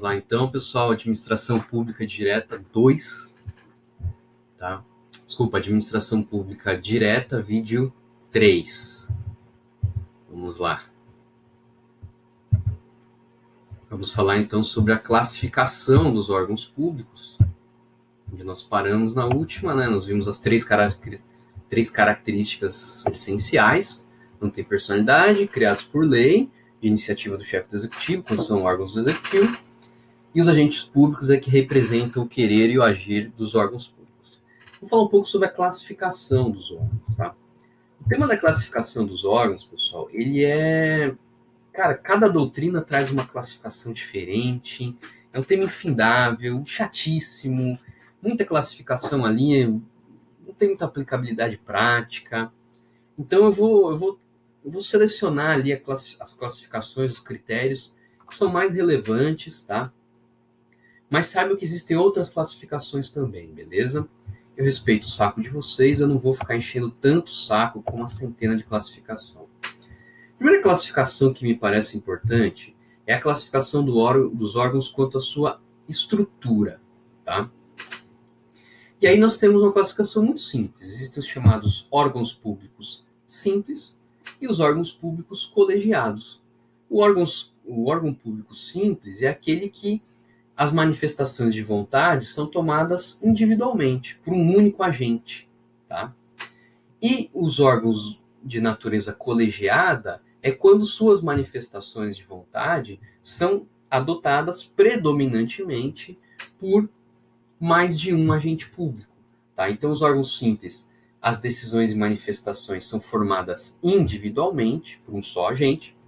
Vamos lá, então, pessoal, Administração Pública Direta 2, tá? Desculpa, Administração Pública Direta, vídeo 3. Vamos lá. Vamos falar, então, sobre a classificação dos órgãos públicos, onde nós paramos na última, né? Nós vimos as três características essenciais: não tem personalidade, criados por lei, de iniciativa do chefe do executivo, quando são órgãos do executivo, e os agentes públicos é que representam o querer e o agir dos órgãos públicos. Vou falar um pouco sobre a classificação dos órgãos, tá? O tema da classificação dos órgãos, pessoal, ele é... Cara, cada doutrina traz uma classificação diferente, é um tema infindável, chatíssimo, muita classificação ali, não tem muita aplicabilidade prática. Então eu vou selecionar ali as classificações, os critérios que são mais relevantes, tá? Mas saibam que existem outras classificações também, beleza? Eu respeito o saco de vocês, eu não vou ficar enchendo tanto o saco com uma centena de classificação. A primeira classificação que me parece importante é a classificação dos órgãos quanto à sua estrutura, tá? E aí nós temos uma classificação muito simples. Existem os chamados órgãos públicos simples e os órgãos públicos colegiados. O órgão público simples é aquele que as manifestações de vontade são tomadas individualmente, por um único agente, tá? E os órgãos de natureza colegiada é quando suas manifestações de vontade são adotadas predominantemente por mais de um agente público, tá? Então, os órgãos simples, as decisões e manifestações são formadas individualmente por um só agente,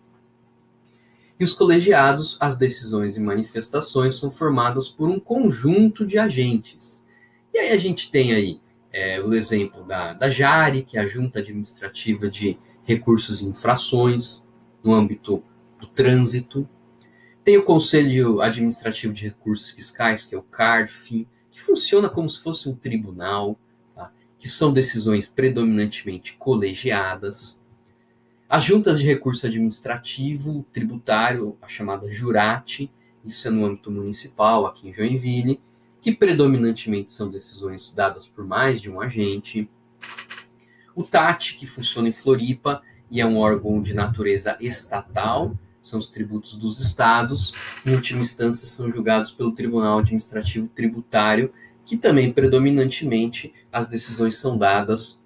e os colegiados, as decisões e manifestações são formadas por um conjunto de agentes. E aí a gente tem aí o exemplo da JARE, que é a Junta Administrativa de Recursos e Infrações, no âmbito do trânsito. Tem o Conselho Administrativo de Recursos Fiscais, que é o CARF, que funciona como se fosse um tribunal, tá? Que são decisões predominantemente colegiadas. As juntas de recurso administrativo, tributário, a chamada JURAT, isso é no âmbito municipal, aqui em Joinville, que predominantemente são decisões dadas por mais de um agente. O TAT, que funciona em Floripa e é um órgão de natureza estatal, são os tributos dos estados, em última instância são julgados pelo Tribunal Administrativo Tributário, que também predominantemente as decisões são dadas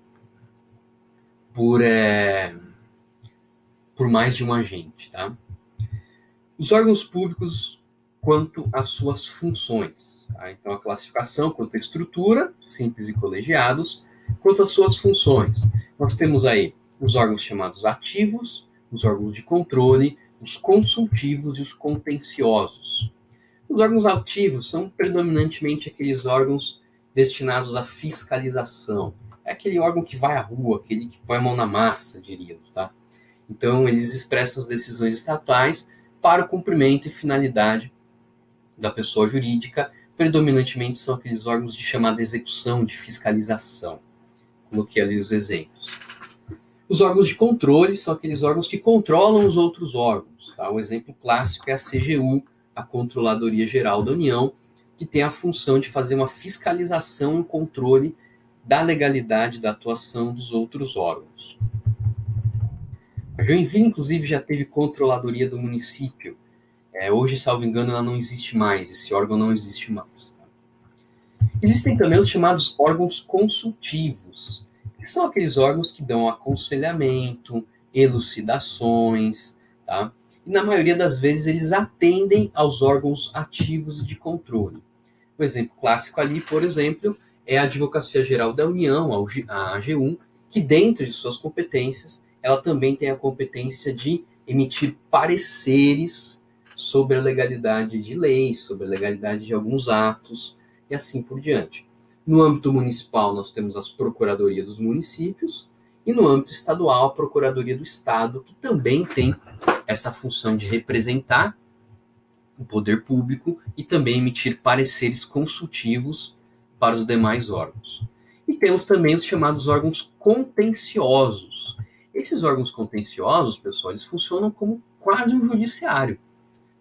por mais de um agente, tá? Os órgãos públicos quanto às suas funções, tá? Então, a classificação quanto à estrutura, simples e colegiados, quanto às suas funções. Nós temos aí os órgãos chamados ativos, os órgãos de controle, os consultivos e os contenciosos. Os órgãos ativos são predominantemente aqueles órgãos destinados à fiscalização. É aquele órgão que vai à rua, aquele que põe a mão na massa, diríamos, tá? Então, eles expressam as decisões estatais para o cumprimento e finalidade da pessoa jurídica. Predominantemente são aqueles órgãos de chamada execução, de fiscalização. Coloquei ali os exemplos. Os órgãos de controle são aqueles órgãos que controlam os outros órgãos, tá? Um exemplo clássico é a CGU, a Controladoria Geral da União, que tem a função de fazer uma fiscalização e controle da legalidade da atuação dos outros órgãos. A Joinville, inclusive, já teve controladoria do município. Hoje, salvo engano, ela não existe mais, esse órgão não existe mais. Tá? Existem também os chamados órgãos consultivos, que são aqueles órgãos que dão aconselhamento, elucidações, tá? E na maioria das vezes eles atendem aos órgãos ativos e de controle. O exemplo clássico ali, por exemplo, é a Advocacia Geral da União, a AGU, que dentro de suas competências ela também tem a competência de emitir pareceres sobre a legalidade de leis, sobre a legalidade de alguns atos e assim por diante. No âmbito municipal, nós temos as Procuradorias dos Municípios e no âmbito estadual, a Procuradoria do Estado, que também tem essa função de representar o poder público e também emitir pareceres consultivos para os demais órgãos. E temos também os chamados órgãos contenciosos. Esses órgãos contenciosos, pessoal, eles funcionam como quase um judiciário.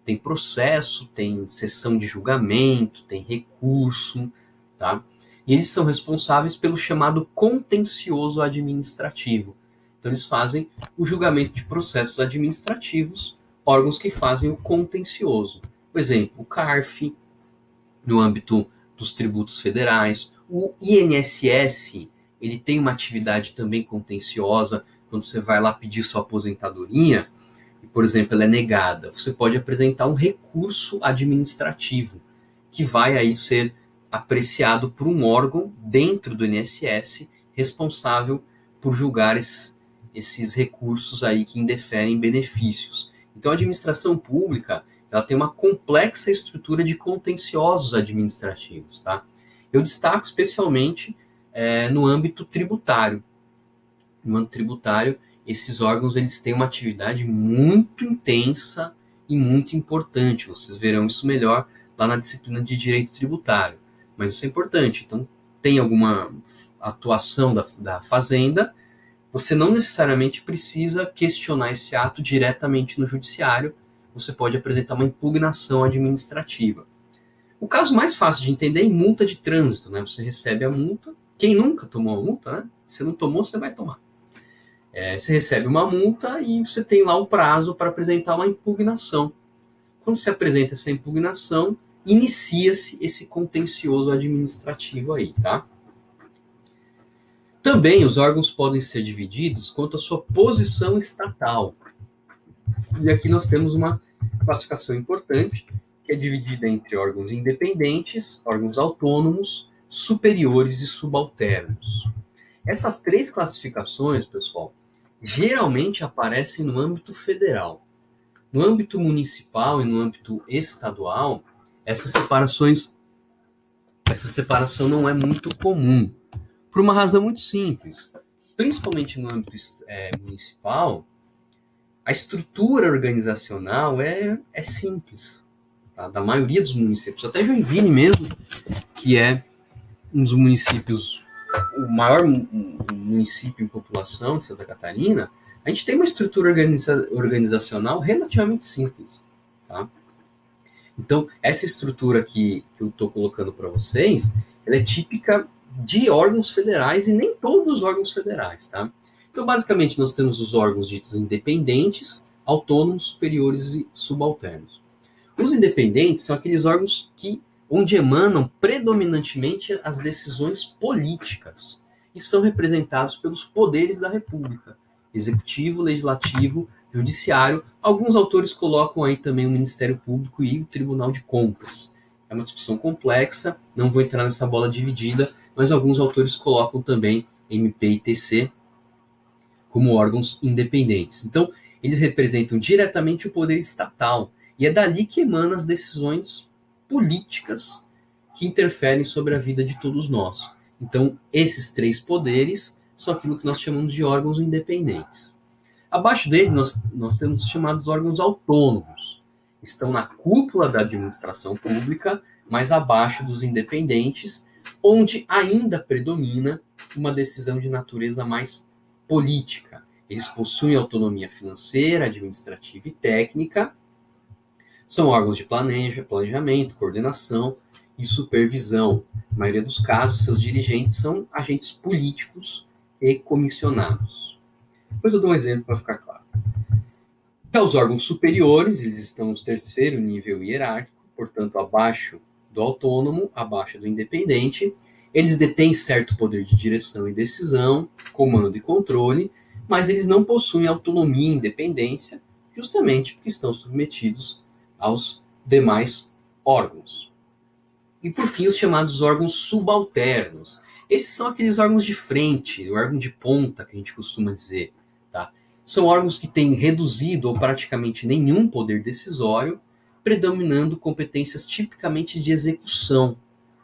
tem processo, tem sessão de julgamento, tem recurso, tá? E eles são responsáveis pelo chamado contencioso administrativo. Então, eles fazem o julgamento de processos administrativos, órgãos que fazem o contencioso. Por exemplo, o CARF, no âmbito dos tributos federais. O INSS, ele tem uma atividade também contenciosa. Quando você vai lá pedir sua aposentadoria, e, por exemplo, ela é negada, você pode apresentar um recurso administrativo, que vai aí ser apreciado por um órgão dentro do INSS, responsável por julgar esses recursos aí que indeferem benefícios. Então, a administração pública, ela tem uma complexa estrutura de contenciosos administrativos, tá? Eu destaco especialmente no âmbito tributário. No âmbito tributário, esses órgãos eles têm uma atividade muito intensa e muito importante. Vocês verão isso melhor lá na disciplina de direito tributário. Mas isso é importante. Então, tem alguma atuação da Fazenda, você não necessariamente precisa questionar esse ato diretamente no judiciário, você pode apresentar uma impugnação administrativa. O caso mais fácil de entender é em multa de trânsito, né? Você recebe a multa, quem nunca tomou a multa, né? Se não tomou, você vai tomar. Você recebe uma multa e você tem lá um prazo para apresentar uma impugnação. Quando se apresenta essa impugnação, inicia-se esse contencioso administrativo aí, tá? Também os órgãos podem ser divididos quanto à sua posição estatal. E aqui nós temos uma classificação importante, que é dividida entre órgãos independentes, órgãos autônomos, superiores e subalternos. Essas três classificações, pessoal, geralmente aparecem no âmbito federal. No âmbito municipal e no âmbito estadual, essa separação não é muito comum, por uma razão muito simples. Principalmente no âmbito municipal, a estrutura organizacional é simples, tá? Da maioria dos municípios. Até Joinville mesmo, que é um dos municípios, o maior município em população de Santa Catarina, a gente tem uma estrutura organizacional relativamente simples, tá? Então, essa estrutura que eu estou colocando para vocês, ela é típica de órgãos federais e nem todos os órgãos federais, tá? Então, basicamente, nós temos os órgãos ditos independentes, autônomos, superiores e subalternos. Os independentes são aqueles órgãos onde emanam predominantemente as decisões políticas e são representados pelos poderes da República, executivo, legislativo, judiciário. Alguns autores colocam aí também o Ministério Público e o Tribunal de Contas. É uma discussão complexa, não vou entrar nessa bola dividida, mas alguns autores colocam também MP e TC como órgãos independentes. Então, eles representam diretamente o poder estatal, e é dali que emanam as decisões políticas que interferem sobre a vida de todos nós. Então, esses três poderes são aquilo que nós chamamos de órgãos independentes. Abaixo dele, nós temos os chamados órgãos autônomos. Estão na cúpula da administração pública, mas abaixo dos independentes, onde ainda predomina uma decisão de natureza mais política. Eles possuem autonomia financeira, administrativa e técnica. São órgãos de planejamento, coordenação e supervisão. Na maioria dos casos, seus dirigentes são agentes políticos e comissionados. Depois eu dou um exemplo para ficar claro. Já os órgãos superiores, eles estão no terceiro nível hierárquico, portanto, abaixo do autônomo, abaixo do independente. Eles detêm certo poder de direção e decisão, comando e controle, mas eles não possuem autonomia e independência, justamente porque estão submetidos aos demais órgãos. E, por fim, os chamados órgãos subalternos. Esses são aqueles órgãos de frente, o órgão de ponta, que a gente costuma dizer. Tá? São órgãos que têm reduzido ou praticamente nenhum poder decisório, predominando competências tipicamente de execução,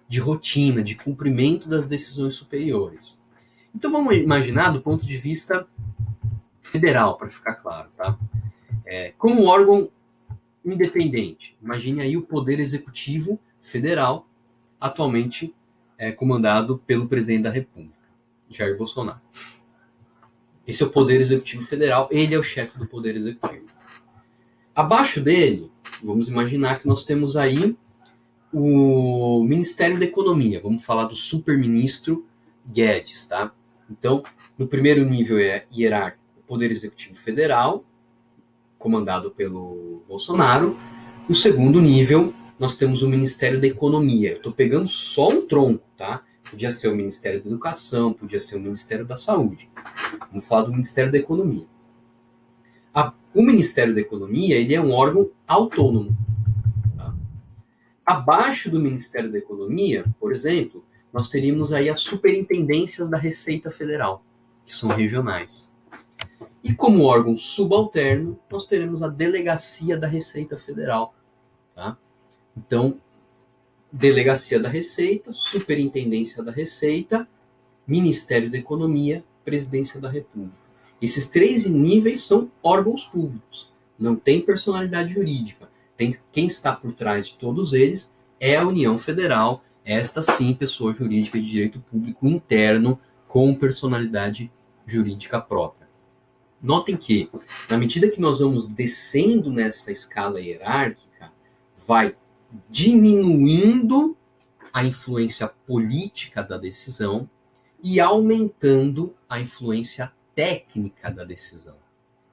de rotina, de cumprimento das decisões superiores. Então, vamos imaginar do ponto de vista federal, para ficar claro. Tá? Como órgão independente, imagine aí o Poder Executivo Federal, atualmente comandado pelo presidente da República, Jair Bolsonaro. Esse é o Poder Executivo Federal, ele é o chefe do Poder Executivo. Abaixo dele, vamos imaginar que nós temos aí o Ministério da Economia. Vamos falar do superministro Guedes, tá? Então, no primeiro nível hierárquico, o Poder Executivo Federal, comandado pelo Bolsonaro. No segundo nível, nós temos o Ministério da Economia. Eu estou pegando só um tronco, tá? Podia ser o Ministério da Educação, podia ser o Ministério da Saúde. Vamos falar do Ministério da Economia. O Ministério da Economia, ele é um órgão autônomo. Tá? Abaixo do Ministério da Economia, por exemplo, nós teríamos aí as superintendências da Receita Federal, que são regionais. E como órgão subalterno, nós teremos a Delegacia da Receita Federal. Tá? Então, Delegacia da Receita, Superintendência da Receita, Ministério da Economia, Presidência da República. Esses três níveis são órgãos públicos, não tem personalidade jurídica. Quem está por trás de todos eles é a União Federal, esta sim, pessoa jurídica de direito público interno com personalidade jurídica própria. Notem que, na medida que nós vamos descendo nessa escala hierárquica, vai diminuindo a influência política da decisão e aumentando a influência técnica da decisão,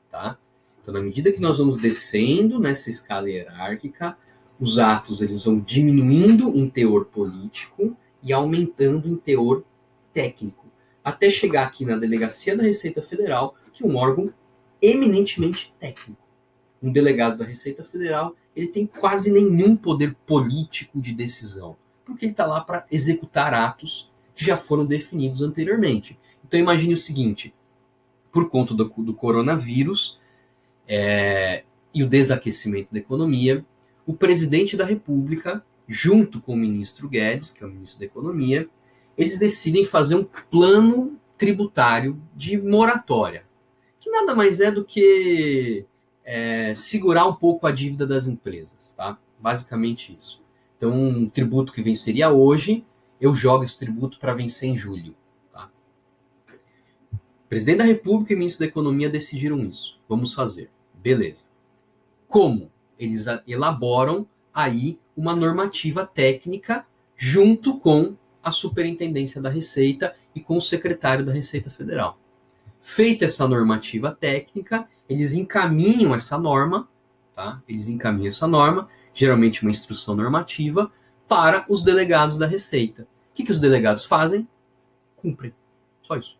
tá? Então, na medida que nós vamos descendo nessa escala hierárquica, os atos eles vão diminuindo em teor político e aumentando em teor técnico, até chegar aqui na Delegacia da Receita Federal, que é um órgão eminentemente técnico. Um delegado da Receita Federal, ele tem quase nenhum poder político de decisão, porque ele está lá para executar atos que já foram definidos anteriormente. Então, imagine o seguinte, por conta do coronavírus e o desaquecimento da economia, o presidente da República, junto com o ministro Guedes, que é o ministro da Economia, eles decidem fazer um plano tributário de moratória, que nada mais é do que segurar um pouco a dívida das empresas, tá? Basicamente isso. Então, um tributo que venceria hoje, eu jogo esse tributo para vencer em julho. Tá? O presidente da República e o ministro da Economia decidiram isso. Vamos fazer. Beleza. Como? Eles elaboram aí uma normativa técnica junto com a Superintendência da Receita e com o secretário da Receita Federal. Feita essa normativa técnica, eles encaminham essa norma, tá? Eles encaminham essa norma, geralmente uma instrução normativa, para os delegados da Receita. O que os delegados fazem? Cumprem. Só isso.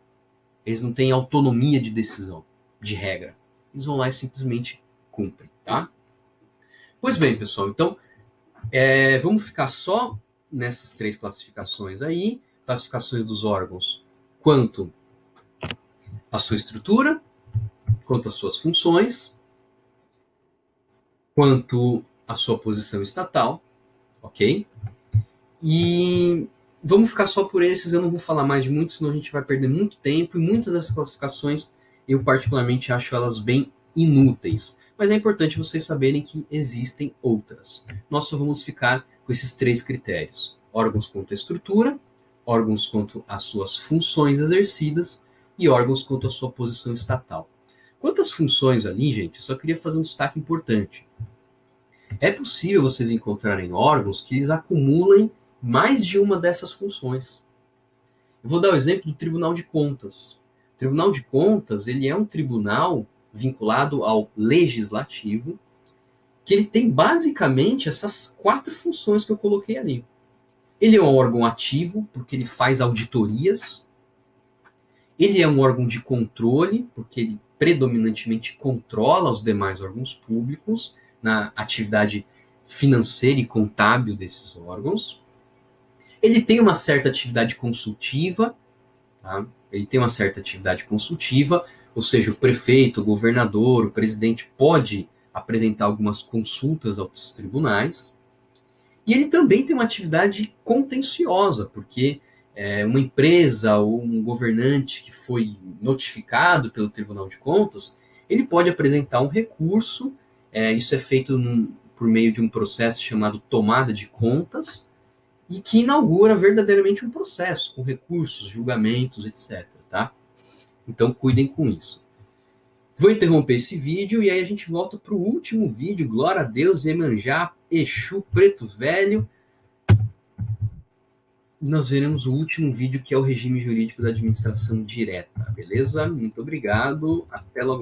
Eles não têm autonomia de decisão, de regra. Eles vão lá e simplesmente cumprem, tá? Pois bem, pessoal, então, vamos ficar só nessas três classificações aí, classificações dos órgãos, quanto a sua estrutura, quanto às suas funções, quanto à sua posição estatal, ok? E vamos ficar só por esses, eu não vou falar mais de muitos, senão a gente vai perder muito tempo, e muitas dessas classificações, eu particularmente acho elas bem inúteis. Mas é importante vocês saberem que existem outras. Nós só vamos ficar com esses três critérios. Órgãos quanto à estrutura, órgãos quanto às suas funções exercidas e órgãos quanto à sua posição estatal. Quanto às funções ali, gente, eu só queria fazer um destaque importante. É possível vocês encontrarem órgãos que eles acumulem mais de uma dessas funções. Eu vou dar o exemplo do Tribunal de Contas. O Tribunal de Contas, ele é um tribunal vinculado ao legislativo, que ele tem basicamente essas 4 funções que eu coloquei ali. Ele é um órgão ativo, porque ele faz auditorias. Ele é um órgão de controle, porque ele predominantemente controla os demais órgãos públicos na atividade financeira e contábil desses órgãos. Ele tem uma certa atividade consultiva, tá? Ele tem uma certa atividade consultiva, ou seja, o prefeito, o governador, o presidente pode apresentar algumas consultas aos tribunais. E ele também tem uma atividade contenciosa, porque uma empresa ou um governante que foi notificado pelo Tribunal de Contas, ele pode apresentar um recurso, isso é feito por meio de um processo chamado tomada de contas, e que inaugura verdadeiramente um processo, com recursos, julgamentos, etc. Tá? Então, cuidem com isso. Vou interromper esse vídeo e aí a gente volta para o último vídeo. Glória a Deus, Iemanjá, Exu, Preto Velho. Nós veremos o último vídeo, que é o regime jurídico da administração direta. Beleza? Muito obrigado. Até logo.